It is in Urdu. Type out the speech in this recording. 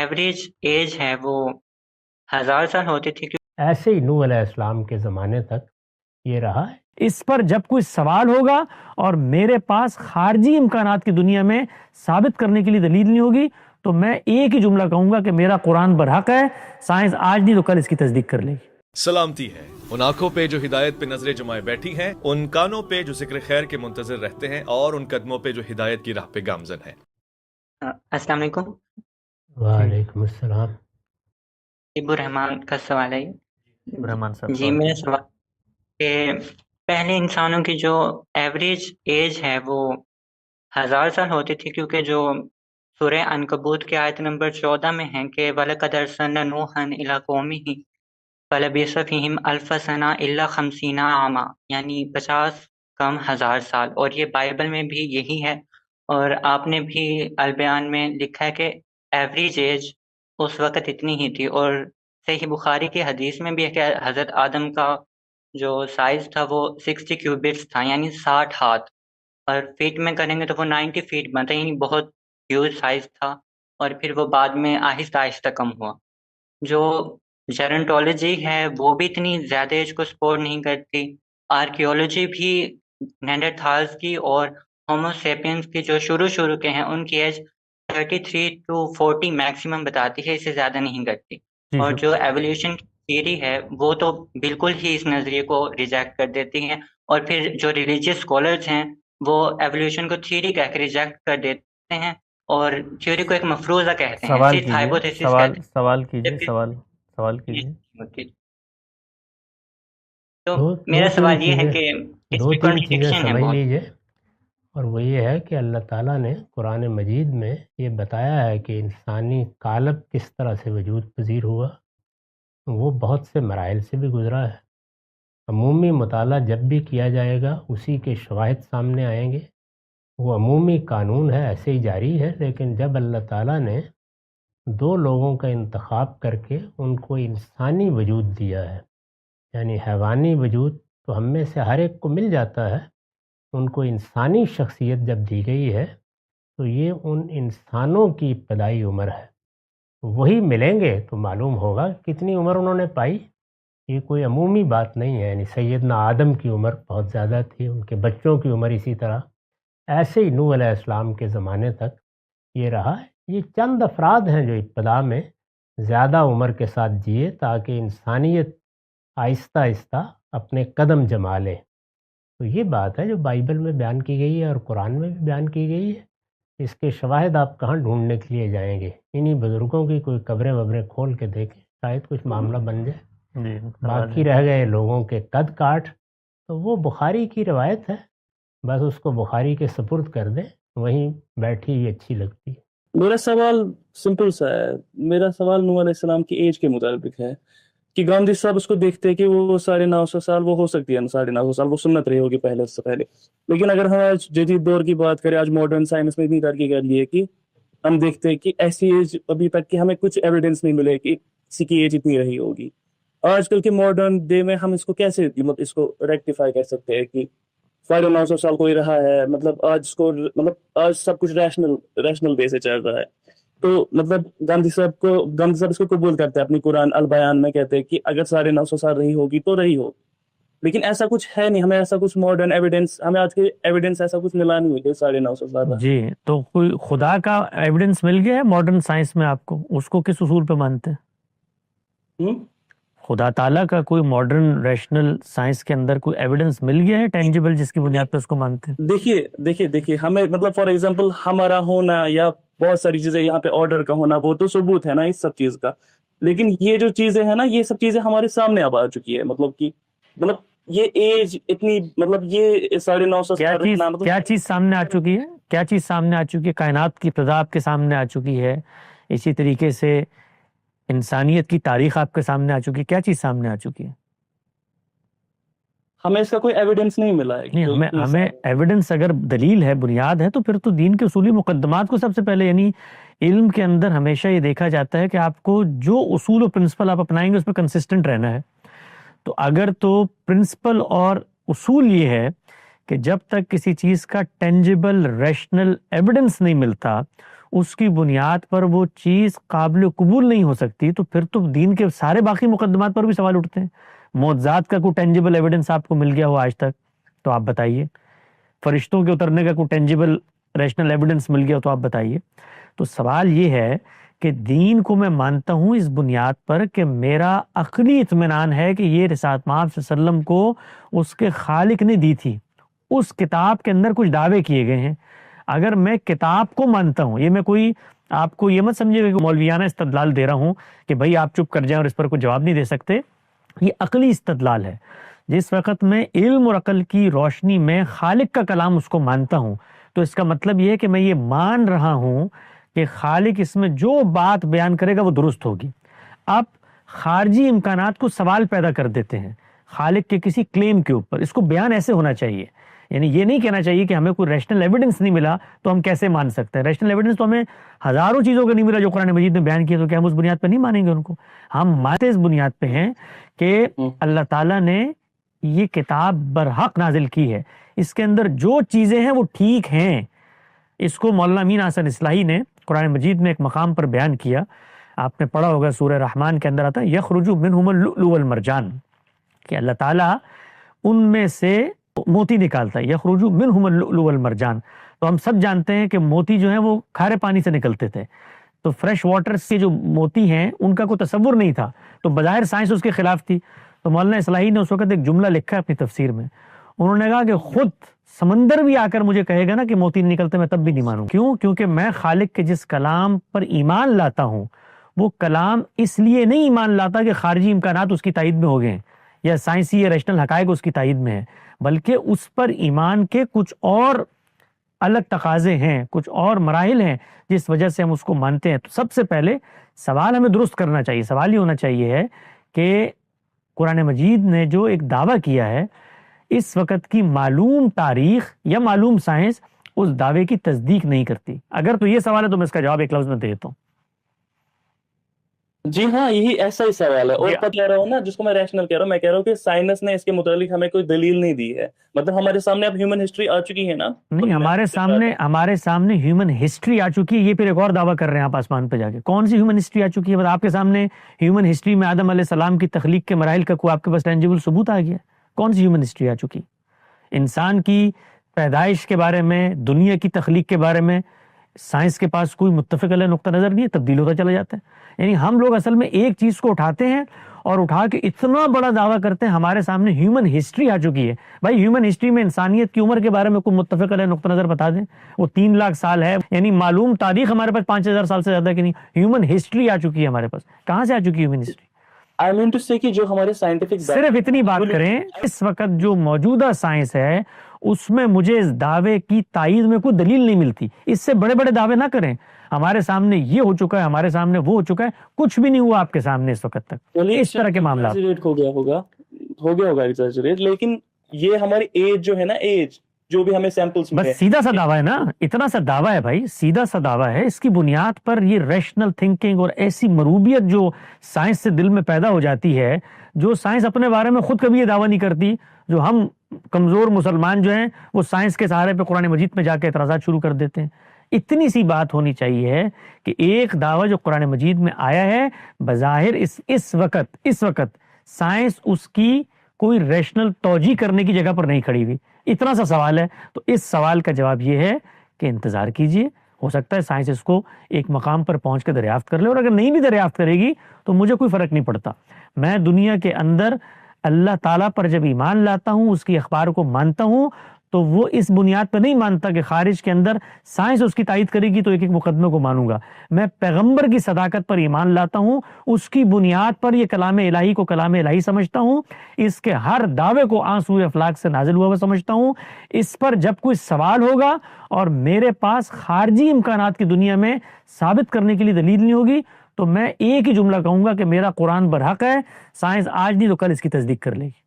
ایوریج ایج ہے وہ 1000 سال ہوتی تھی. ایسے ہی نوح علیہ السلام کے زمانے تک یہ رہا ہے. اس پر جب کوئی سوال ہوگا اور میرے پاس خارجی امکانات کی دنیا میں ثابت کرنے کے لیے دلیل نہیں ہوگی تو میں ایک ہی جملہ کہوں گا کہ میرا قرآن برحق ہے. سائنس آج نہیں تو کل اس کی تصدیق کر لے گی. سلامتی ہے ان آنکھوں پہ جو ہدایت پہ نظریں جمائے بیٹھی ہیں، ان کانوں پہ جو ذکر خیر کے منتظر رہتے ہیں، اور ان قدموں پہ جو ہدایت کی راہ پہ گامزن ہیں. السلام علیکم. وعلیکم السلام. ابو رحمان کا سوال ہے. رحمان صاحب جی میرا سوال کہ پہلے انسانوں کی جو ایوریج ایج ہے وہ 1000 سال ہوتی تھی، کیونکہ جو سورہ عنکبوت کی آیت نمبر 14 میں ہے کہ وَلَقَدْ أَرْسَلْنَا نُوحًا إِلَىٰ قَوْمِهِ فَلَبِثَ فِيهِمْ أَلْفَ سَنَةٍ إِلَّا 50 عاما، یعنی 50 کم 1000 سال. اور یہ بائبل میں بھی یہی ہے، اور آپ نے بھی البیان میں لکھا ہے کہ ایوریج ایج اس وقت اتنی ہی تھی. اور صحیح بخاری کی حدیث میں بھی ہے کہ حضرت آدم کا جو سائز تھا وہ 60 کیوبٹس تھا، یعنی 60 ہاتھ، اور فیٹ میں کریں گے تو وہ 90 فیٹ بنتا ہے، یعنی بہت ہیوج سائز تھا. اور پھر وہ بعد میں آہستہ آہستہ کم ہوا. جو جیرنٹولوجی ہے وہ بھی اتنی زیادہ ایج کو سپورٹ نہیں کرتی. آرکیولوجی بھی نینڈرتھالز کی اور ہومو سیپینز کی جو شروع کے ہیں ان کی ایج 33 to 40 میکسیمم بتاتی ہے، اس سے زیادہ نہیں کرتی. اور جو ایولیوشن تھیوری ہے وہ تو بالکل ہی اس نظریے کو ریجیکٹ کر دیتی ہیں. اور پھر جو ریلیجیس اسکالرز ہیں وہ ایولیوشن کو تھیوری کہہ کے ریجیکٹ کر دیتے ہیں، اور تھیوری کو ایک مفروضہ کہتے ہیں، صرف ہائپوتھیسس کہتے ہیں. سوال کیجیے. تو میرا سوال یہ ہے کہ اس دو میں تین چیزیں کنٹرڈکشن ہے سمجھ بہت. لیجئے، اور وہ یہ ہے کہ اللہ تعالیٰ نے قرآن مجید میں یہ بتایا ہے کہ انسانی قالب کس طرح سے وجود پذیر ہوا. وہ بہت سے مراحل سے بھی گزرا ہے. عمومی مطالعہ جب بھی کیا جائے گا اسی کے شواہد سامنے آئیں گے. وہ عمومی قانون ہے، ایسے ہی جاری ہے. لیکن جب اللہ تعالیٰ نے دو لوگوں کا انتخاب کر کے ان کو انسانی وجود دیا ہے، یعنی حیوانی وجود تو ہم میں سے ہر ایک کو مل جاتا ہے، ان کو انسانی شخصیت جب دی گئی ہے تو یہ ان انسانوں کی ابتدائی عمر ہے. وہی ملیں گے تو معلوم ہوگا کتنی عمر انہوں نے پائی. یہ کوئی عمومی بات نہیں ہے. یعنی سیدنا آدم کی عمر بہت زیادہ تھی، ان کے بچوں کی عمر اسی طرح. ایسے ہی نوح علیہ السلام کے زمانے تک یہ رہا. یہ چند افراد ہیں جو ابتدا میں زیادہ عمر کے ساتھ جیے تاکہ انسانیت آہستہ آہستہ اپنے قدم جما لے. تو یہ بات ہے جو بائبل میں بیان کی گئی ہے اور قرآن میں بھی بیان کی گئی ہے. اس کے شواہد آپ کہاں ڈھونڈنے کے لیے جائیں گے؟ انہی بزرگوں کی کوئی قبریں وبریں کھول کے دیکھیں، شاید کچھ معاملہ بن جائے. باقی رہ گئے لوگوں کے قد کاٹ، تو وہ بخاری کی روایت ہے، بس اس کو بخاری کے سپرد کر دیں، وہیں بیٹھی ہوئی اچھی لگتی ہے. میرا سوال سمپل سا ہے. میرا سوال نوح علیہ السلام کی ایج کے مطابق ہے کہ گاندھی صاحب اس کو دیکھتے ہیں کہ وہ 950 سال وہ ہو سکتی ہے، 950 سال وہ سنت رہی ہوگی پہلے سے پہلے. لیکن اگر ہم آج جدید دور کی بات کریں، آج ماڈرن سائنس میں اتنی ترقی کر لی ہے کہ ہم دیکھتے ہیں کہ ایسی ایج ابھی تک کہ ہمیں کچھ ایویڈنس نہیں ملے کہ کسی کی ایج اتنی رہی ہوگی. آج کل کے ماڈرن ڈے میں ہم اس کو کیسے اس کو ریکٹیفائی کر سکتے ہیں کہ 900 سال کوئی رہا ہے؟ مطلب آج سب کچھ ریشنل وے سے چل رہا ہے. تو مطلب گاندھی صاحب اس کو قبول کرتے ہیں اپنی قرآن البیان میں، کہتے ہیں کہ اگر 950 سال رہی ہوگی تو رہی ہو. لیکن ایسا کچھ ہے نہیں. ہمیں ایسا کچھ ماڈرن ایویڈنس، ہمیں آج کے ایویڈنس ایسا کچھ ملا نہیں ہے 950 سال. جی تو کوئی خدا کا ایویڈنس مل گیا ہے ماڈرن سائنس میں آپ کو؟ اس کو کس اصول پہ مانتے ہیں؟ خدا تعالیٰ کا کوئی ماڈرن ریشنل سائنس کے اندر کوئی ایویڈنس مل گیا ہے ٹینجیبل جس کی بنیاد پہ اس کو مانتے ہیں؟ دیکھیے ہمیں مطلب فار ایگزامپل ہمارا ہونا یا بہت ساری چیزیں یہاں پہ آرڈر کا ہونا وہ تو ثبوت ہے نا اس سب چیز کا. لیکن یہ جو چیزیں ہیں نا، یہ سب چیزیں ہمارے سامنے اب آ چکی ہے. مطلب یہ ایج اتنی، مطلب یہ 950 کیا چیز سامنے آ چکی ہے؟ کیا چیز سامنے آ چکی ہے؟ کائنات کی ابتدا آپ کے سامنے آ چکی ہے، اسی طریقے سے انسانیت کی تاریخ آپ کے سامنے آ چکی ہے. کیا چیز سامنے آ چکی ہے؟ ہمیں اس کا کوئی ایویڈنس نہیں ملا ہے. نہیں، ہمیں ایویڈنس اگر دلیل ہے، بنیاد ہے، تو پھر تو دین کے اصولی مقدمات کو سب سے پہلے، یعنی علم کے اندر ہمیشہ یہ دیکھا جاتا ہے کہ آپ کو جو اصول و پرنسپل آپ اپنائیں گے اس میں کنسسٹنٹ رہنا ہے. تو اگر تو پرنسپل اور اصول یہ ہے کہ جب تک کسی چیز کا ٹینجیبل ریشنل ایویڈنس نہیں ملتا اس کی بنیاد پر وہ چیز قابل قبول نہیں ہو سکتی تو پھر تو دین کے سارے باقی مقدمات پر بھی سوال اٹھتے ہیں. معجزات کا کوئی ٹینجیبل ایویڈنس آپ کو مل گیا ہو آج تک تو آپ بتائیے. فرشتوں کے اترنے کا کوئی ٹینجیبل ریشنل ایویڈنس مل گیا تو آپ بتائیے. تو سوال یہ ہے کہ دین کو میں مانتا ہوں اس بنیاد پر کہ میرا عقلی اطمینان ہے کہ یہ رسالت مآب صلی اللہ علیہ وسلم کو اس کے خالق نے دی تھی. اس کتاب کے اندر کچھ دعوے کیے گئے ہیں. اگر میں کتاب کو مانتا ہوں, یہ میں کوئی آپ کو یہ مت سمجھے گا کہ مولویانہ استدلال دے رہا ہوں کہ بھائی آپ چپ کر جائیں اور اس پر کوئی جواب نہیں دے سکتے. یہ عقلی استدلال ہے. جس وقت میں علم اور عقل کی روشنی میں خالق کا کلام اس کو مانتا ہوں تو اس کا مطلب یہ ہے کہ میں یہ مان رہا ہوں کہ خالق اس میں جو بات بیان کرے گا وہ درست ہوگی. اب خارجی امکانات کو سوال پیدا کر دیتے ہیں خالق کے کسی کلیم کے اوپر. اس کو بیان ایسے ہونا چاہیے, یعنی یہ نہیں کہنا چاہیے کہ ہمیں کوئی ریشنل ایویڈنس نہیں ملا تو ہم کیسے مان سکتے ہیں. ریشنل ایویڈنس تو ہمیں ہزاروں چیزوں کا نہیں ملا جو قرآن مجید نے بیان کیا, تو کیا ہم اس بنیاد پہ نہیں مانیں گے ان کو؟ ہم مانتے اس بنیاد پہ ہیں کہ اللہ تعالیٰ نے یہ کتاب برحق نازل کی ہے, اس کے اندر جو چیزیں ہیں وہ ٹھیک ہیں. اس کو مولانا امین حسن اصلاحی نے قرآن مجید میں ایک مقام پر بیان کیا. آپ نے پڑھا ہوگا سورہ رحمان کے اندر آتا ہے یخرج منہم اللؤلؤ والمرجان, کہ اللہ تعالیٰ ان میں سے موتی نکالتا ہے. یخرج منہم اللؤلؤ والمرجان, تو ہم سب جانتے ہیں کہ موتی جو ہیں وہ کھارے پانی سے نکلتے تھے. تو فریش واٹر سے جو موتی ہیں ان کا کوئی تصور نہیں تھا, تو بظاہر سائنس اس کے خلاف تھی. تو مولانا اصلاحی نے اس وقت ایک جملہ لکھا ہے اپنی تفسیر میں. انہوں نے کہا کہ خود سمندر بھی آ کر مجھے کہے گا نا کہ موتی نہیں نکلتے, میں تب بھی نہیں مانوں. کیوں؟ کیونکہ میں خالق کے جس کلام پر ایمان لاتا ہوں وہ کلام اس لیے نہیں ایمان لاتا کہ خارجی امکانات اس کی تائید میں ہو گئے ہیں یا سائنسی یا ریشنل حقائق اس کی تائید میں ہیں, بلکہ اس پر ایمان کے کچھ اور الگ تقاضے ہیں, کچھ اور مراحل ہیں جس وجہ سے ہم اس کو مانتے ہیں. تو سب سے پہلے سوال ہمیں درست کرنا چاہیے. سوال یہ ہونا چاہیے ہے کہ قرآن مجید نے جو ایک دعویٰ کیا ہے اس وقت کی معلوم تاریخ یا معلوم سائنس اس دعوے کی تصدیق نہیں کرتی. اگر تو یہ سوال ہے تو میں اس کا جواب ایک لفظ میں دے دیتا ہوں. جی ہاں, یہی ایسا ہی سوال ہے. اور کہہ رہا ہوں نا, جس کو میں ریشنل کہہ رہا ہوں, میں کہہ رہا ہوں کہ سائنس نے اس کے متعلق ہمیں کوئی دلیل نہیں دی ہے. مطلب ہمارے سامنے اب ہیومن ہسٹری آ چکی ہے نا. نہیں, ہمارے سامنے ہیومن ہسٹری آ چکی ہے. یہ پھر ایک اور دعویٰ کر رہے ہیں آپ آسمان پہ جا کے. کون سی ہیومن ہسٹری آ چکی ہے؟ آپ کے سامنے ہیومن ہسٹری میں آدم علیہ السلام کی تخلیق کے مراحل کا کوئی آپ کے پاس ٹینجیبل ثبوت آ گیا؟ کون سی ہیومن ہسٹری آ چکی؟ انسان کی پیدائش کے بارے میں, دنیا کی تخلیق کے بارے میں سائنس کے پاس کوئی متفق علیہ نقطہ نظر نہیں ہے, تبدیل ہوتا چلا جاتا ہے. یعنی ہم لوگ اصل میں ایک چیز کو اٹھاتے ہیں اور اٹھا کے اتنا بڑا دعویٰ کرتے ہیں ہمارے سامنے ہیومن ہسٹری آ چکی ہے. بھائی ہیومن ہسٹری میں انسانیت کی عمر کے بارے میں کوئی متفق علیہ نقطہ نظر بتا دیں. وہ 3 لاکھ سال ہے, یعنی معلوم تاریخ ہمارے پاس 5000 سال سے زیادہ کی نہیں. ہیومن ہسٹری آ چکی ہے ہمارے پاس. کہاں سے آ چکی ہے human history? I mean to say کہ جو ہمارے سائنٹیفک صرف اتنی بات کریں, اس وقت جو موجودہ سائنس ہے اس میں مجھے اس دعوے کی تائید میں کوئی دلیل نہیں ملتی. اس سے بڑے بڑے دعوے نہ کریں. ہمارے سامنے یہ ہو چکا ہے, ہمارے سامنے وہ ہو چکا ہے, کچھ بھی نہیں ہوا آپ کے سامنے اس وقت تک. اس طرح کے معاملات ہو گیا ہوگا ایگزیجریٹ, لیکن یہ ہماری ایج جو ہے نا, ایج جو بھی ہمیں سیمپلز میں بس سیدھا سا دعویٰ ہے نا, اتنا سا دعویٰ ہے بھائی, سیدھا سا دعویٰ ہے. اس کی بنیاد پر یہ ریشنل تھنکنگ اور ایسی مروبیت جو سائنس سے دل میں پیدا ہو جاتی ہے, جو سائنس اپنے بارے میں خود کبھی یہ دعویٰ نہیں کرتی, جو ہم کمزور مسلمان جو ہیں وہ سائنس کے سہارے پہ قرآن مجید میں جا کے اعتراضات شروع کر دیتے ہیں. اتنی سی بات ہونی چاہیے کہ ایک دعویٰ جو قرآن مجید میں آیا ہے بظاہر اس وقت سائنس اس کی کوئی ریشنل توجیہ کرنے کی جگہ پر نہیں کھڑی ہوئی. اتنا سا سوال ہے. تو اس سوال کا جواب یہ ہے کہ انتظار کیجئے, ہو سکتا ہے سائنس اس کو ایک مقام پر پہنچ کے دریافت کر لے, اور اگر نہیں بھی دریافت کرے گی تو مجھے کوئی فرق نہیں پڑتا. میں دنیا کے اندر اللہ تعالیٰ پر جب ایمان لاتا ہوں, اس کی اخبار کو مانتا ہوں, تو وہ اس بنیاد پہ نہیں مانتا کہ خارج کے اندر سائنس اس کی تائید کرے گی تو ایک ایک مقدمے کو مانوں گا. میں پیغمبر کی صداقت پر ایمان لاتا ہوں, اس کی بنیاد پر یہ کلام الہی کو کلام الہی سمجھتا ہوں, اس کے ہر دعوے کو آنسوئے افلاک سے نازل ہوا سمجھتا ہوں. اس پر جب کوئی سوال ہوگا اور میرے پاس خارجی امکانات کی دنیا میں ثابت کرنے کے لیے دلیل نہیں ہوگی, تو میں ایک ہی جملہ کہوں گا کہ میرا قرآن برحق ہے, سائنس آج نہیں تو کل اس کی تصدیق کر لے گی.